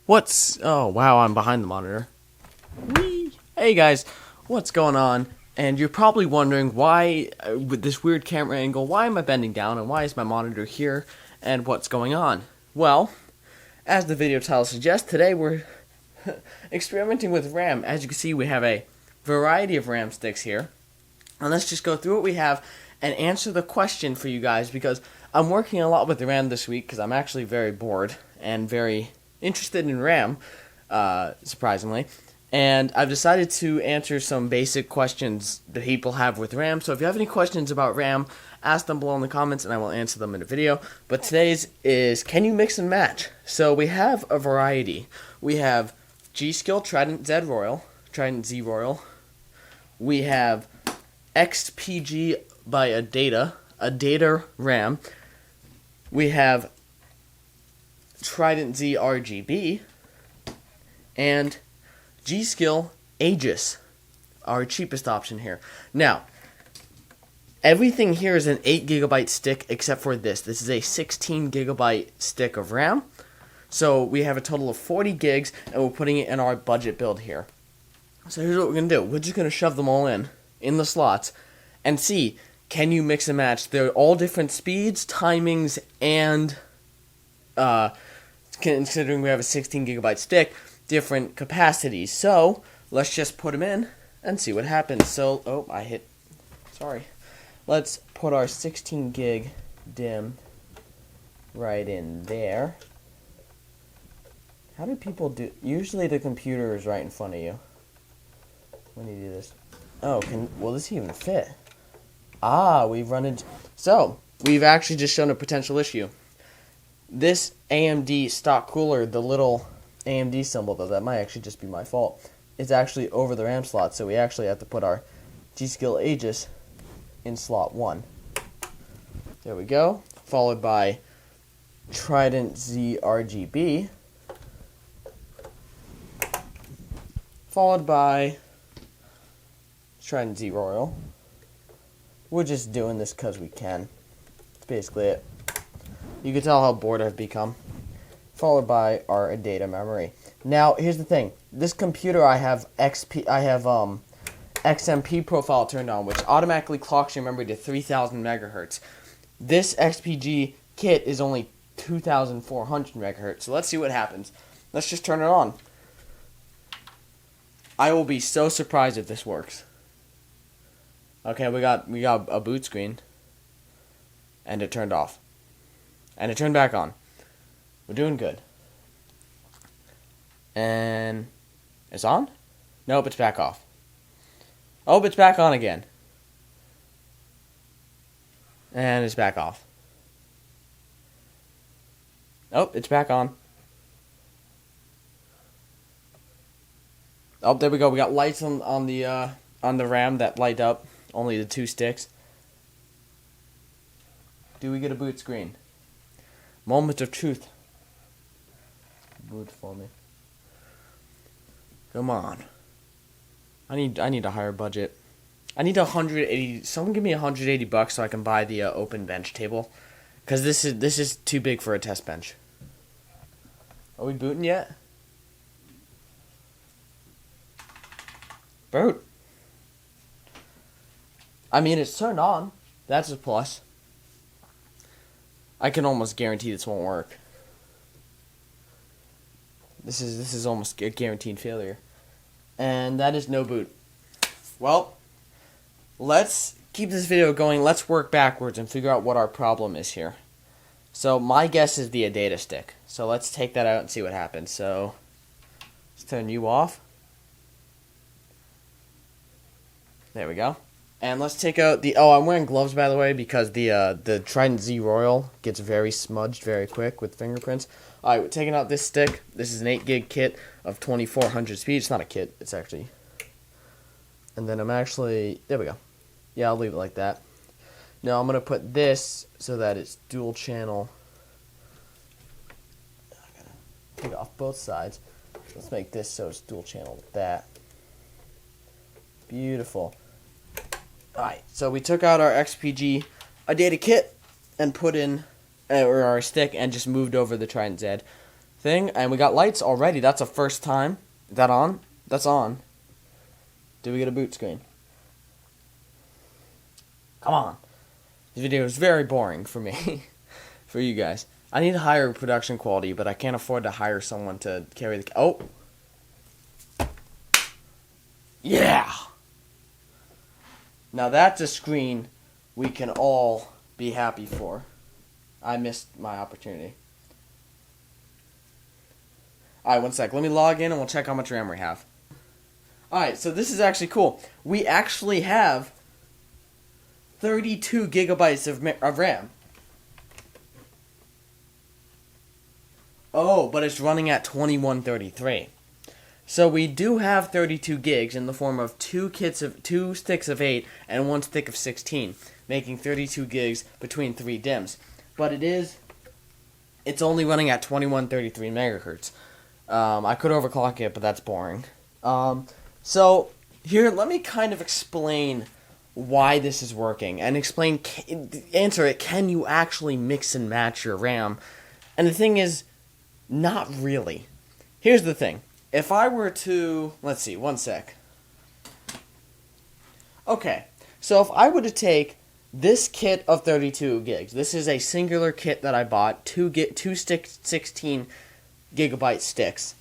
Oh wow, I'm behind the monitor. Whee! Hey guys, what's going on? And you're probably wondering why, with this weird camera angle, why am I bending down and why is my monitor here and what's going on? Well, as the video title suggests, today we're experimenting with RAM. As you can see, we have a variety of RAM sticks here. And let's just go through what we have and answer the question for you guys, because I'm working a lot with the RAM this week because I'm actually very bored and very interested in RAM, surprisingly. And I've decided to answer some basic questions that people have with RAM. So if you have any questions about RAM, ask them below in the comments and I will answer them in a video. But today's is, can you mix and match? So we have a variety. We have G-Skill Trident Z Royal. We have XPG by Adata RAM. We have Trident Z RGB. And G-Skill Aegis, our cheapest option here. Now, everything here is an 8GB stick except for this. This is a 16GB stick of RAM. So we have a total of 40 gigs, and we're putting it in our budget build here. So here's what we're going to do. We're just going to shove them all in the slots and see, can you mix and match? They're all different speeds, timings, and considering we have a 16GB stick, different capacities. So let's just put them in and see what happens. So, let's put our 16 gig DIMM right in there. How do people do? Usually the computer is right in front of you when you do this. Oh, will this even fit? We've run into, so we've actually just shown a potential issue. This AMD stock cooler, the little AMD symbol, though that might actually just be my fault, it's actually over the RAM slot, so we actually have to put our G-Skill Aegis in slot 1. There we go. Followed by Trident Z RGB. Followed by Trident Z Royal. We're just doing this because we can. That's basically it. You can tell how bored I've become. Followed by our data memory. Now, here's the thing. This computer, I have XMP profile turned on, which automatically clocks your memory to 3,000 megahertz. This XPG kit is only 2,400 megahertz. So let's see what happens. Let's just turn it on. I will be so surprised if this works. Okay, we got a boot screen, and it turned off, and it turned back on. We're doing good. And it's on? Nope, it's back off. Oh, it's back on again. And it's back off. Oh, it's back on. Oh, there we go. We got lights on the RAM that light up. Only the 2 sticks. Do we get a boot screen? Moment of truth. Boot for me. Come on. I need a higher budget. I need 180. Someone give me $180 so I can buy the open bench table, because this is too big for a test bench. Are we booting yet? Boot. I mean, it's turned on. That's a plus. I can almost guarantee this won't work. This is almost a guaranteed failure. And that is no boot. Well, let's keep this video going. Let's work backwards and figure out what our problem is here. So my guess is the Adata stick. So let's take that out and see what happens. So let's turn you off. There we go. And let's take out the... Oh, I'm wearing gloves, by the way, because the Trident Z Royal gets very smudged very quick with fingerprints. Alright, we're taking out this stick. This is an 8 gig kit of 2400 speed. It's not a kit. It's actually... And then I'm actually... There we go. Yeah, I'll leave it like that. Now I'm going to put this so that it's dual channel. I gotta take it off both sides. Let's make this so it's dual channel with that. Beautiful. Alright, so we took out our XPG Adata kit and put in, or our stick, and just moved over the Trident Z. thing, and we got lights already. That's a first time. Is that on? That's on. Did we get a boot screen? Come on. This video is very boring for me. For you guys. I need higher production quality, but I can't afford to hire someone to carry the... Oh! Yeah! Now that's a screen we can all be happy for. I missed my opportunity. Alright, one sec. Let me log in and we'll check how much RAM we have. Alright, so this is actually cool. We actually have 32 gigabytes of RAM. Oh, but it's running at 2133. So we do have 32 gigs in the form of two sticks of 8 and one stick of 16, making 32 gigs between 3 DIMMs. But it's only running at 2133 megahertz. I could overclock it, but that's boring. So here, let me kind of explain why this is working and answer it. Can you actually mix and match your RAM? And the thing is, not really. Here's the thing. If I were to, let's see, one sec. Okay, so if I were to take this kit of 32 gigs, this is a singular kit that I bought, two 16 gigabyte sticks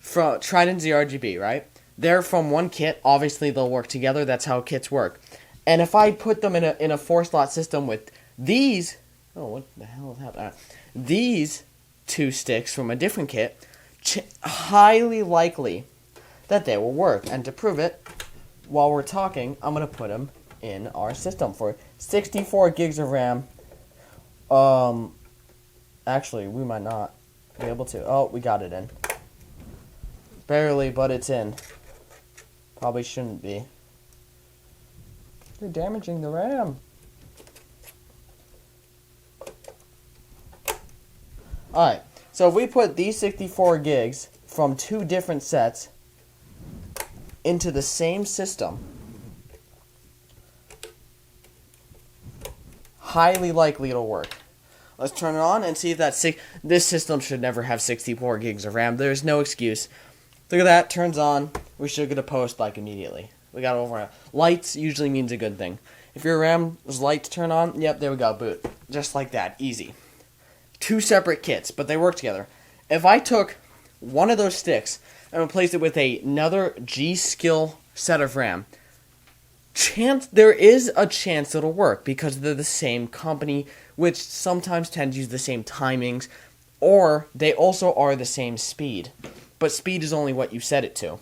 from Trident ZRGB, right? They're from one kit. Obviously, they'll work together. That's how kits work. And if I put them in a 4-slot system with these, oh, what the hell happened? These two sticks from a different kit, highly likely that they will work. And to prove it, while we're talking, I'm going to put them in our system for 64 gigs of RAM. Actually, we might not be able to. Oh, we got it in. Barely, but it's in. Probably shouldn't be. You're damaging the RAM. Alright, so if we put these 64 gigs from two different sets into the same system, highly likely it'll work. Let's turn it on and see if this system should never have 64 gigs of RAM. There's no excuse. Look at that, turns on. We should get a post like immediately. We got over. Lights usually means a good thing. If your RAM's lights turn on, yep, there we go, boot. Just like that, easy. Two separate kits, but they work together. If I took one of those sticks and replaced it with another G-Skill set of RAM, there is a chance it'll work because they're the same company, which sometimes tend to use the same timings, or they also are the same speed. But speed is only what you set it to.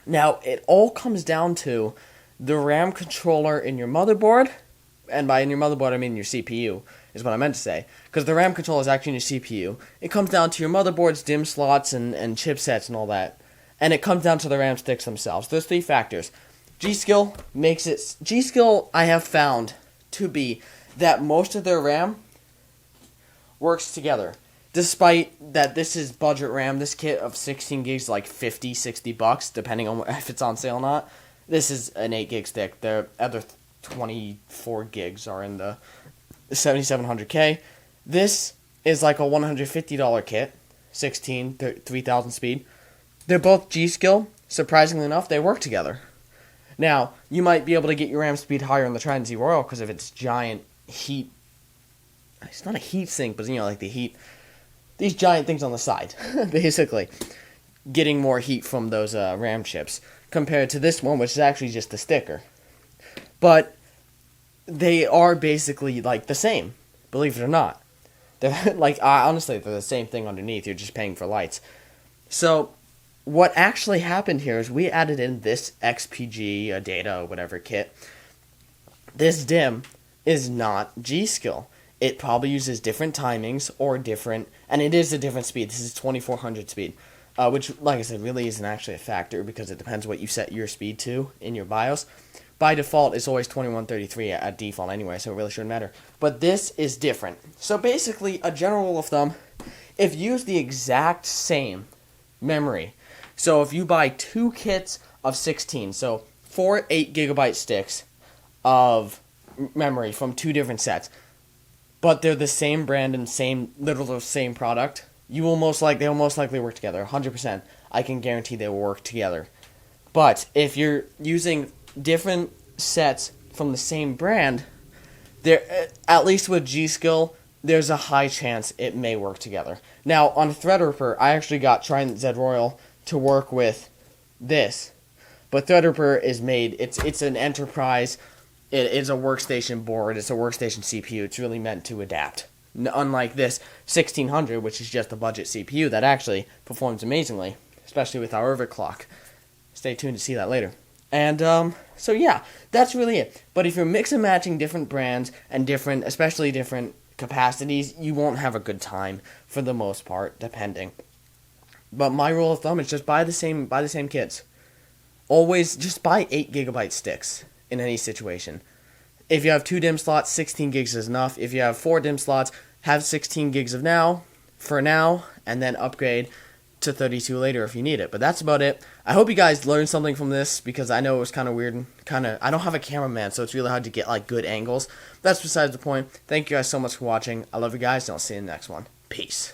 Now, it all comes down to the RAM controller in your motherboard, and by in your motherboard I mean your CPU, is what I meant to say, because the RAM controller is actually in your CPU. It comes down to your motherboard's DIMM slots and chipsets and all that, and it comes down to the RAM sticks themselves. There's 3 factors. G-Skill makes it... G-Skill, I have found to be that most of their RAM works together. Despite that this is budget RAM, this kit of 16 gigs is like $50, $60, depending on if it's on sale or not. This is an 8 gig stick. The other 24 gigs are in the 7700K. This is like a $150 kit, 16, 3000 speed. They're both G-Skill. Surprisingly enough, they work together. Now, you might be able to get your RAM speed higher in the Trident Z Royal because of its giant heat. It's not a heat sink, but like the heat. These giant things on the side, basically, getting more heat from those RAM chips compared to this one, which is actually just a sticker. But they are basically like the same, believe it or not. They're honestly, they're the same thing underneath. You're just paying for lights. So what actually happened here is we added in this XPG data or whatever kit. This DIMM is not G-Skill. It probably uses different timings or different, and it is a different speed. This is 2400 speed, which, like I said, really isn't actually a factor because it depends what you set your speed to in your BIOS. By default, it's always 2133 at default anyway, so it really shouldn't matter. But this is different. So basically, a general rule of thumb, if you use the exact same memory, so if you buy 2 kits of 16, so 4 8 gigabyte sticks of memory from 2 different sets, but they're the same brand and literal same product, they will most likely work together. 100%. I can guarantee they will work together. But if you're using different sets from the same brand, there, at least with G-Skill, there's a high chance it may work together. Now, on Threadripper, I actually got Trident Z Royal to work with this. But Threadripper is made, it's an enterprise, it is a workstation board, it's a workstation CPU, it's really meant to adapt. Unlike this 1600, which is just a budget CPU that actually performs amazingly, especially with our overclock. Stay tuned to see that later. And, so yeah, that's really it. But if you're mix and matching different brands and especially different capacities, you won't have a good time for the most part, depending. But my rule of thumb is just buy the same kits. Always just buy 8 GB sticks in any situation. If you have 2 DIMM slots, 16 gigs is enough. If you have 4 DIMM slots, have 16 gigs for now, and then upgrade to 32 later if you need it. But that's about it. I hope you guys learned something from this, because I know it was kind of weird and I don't have a cameraman, so it's really hard to get like good angles. That's besides the point. Thank you guys so much for watching. I love you guys, and I'll see you in the next one. Peace.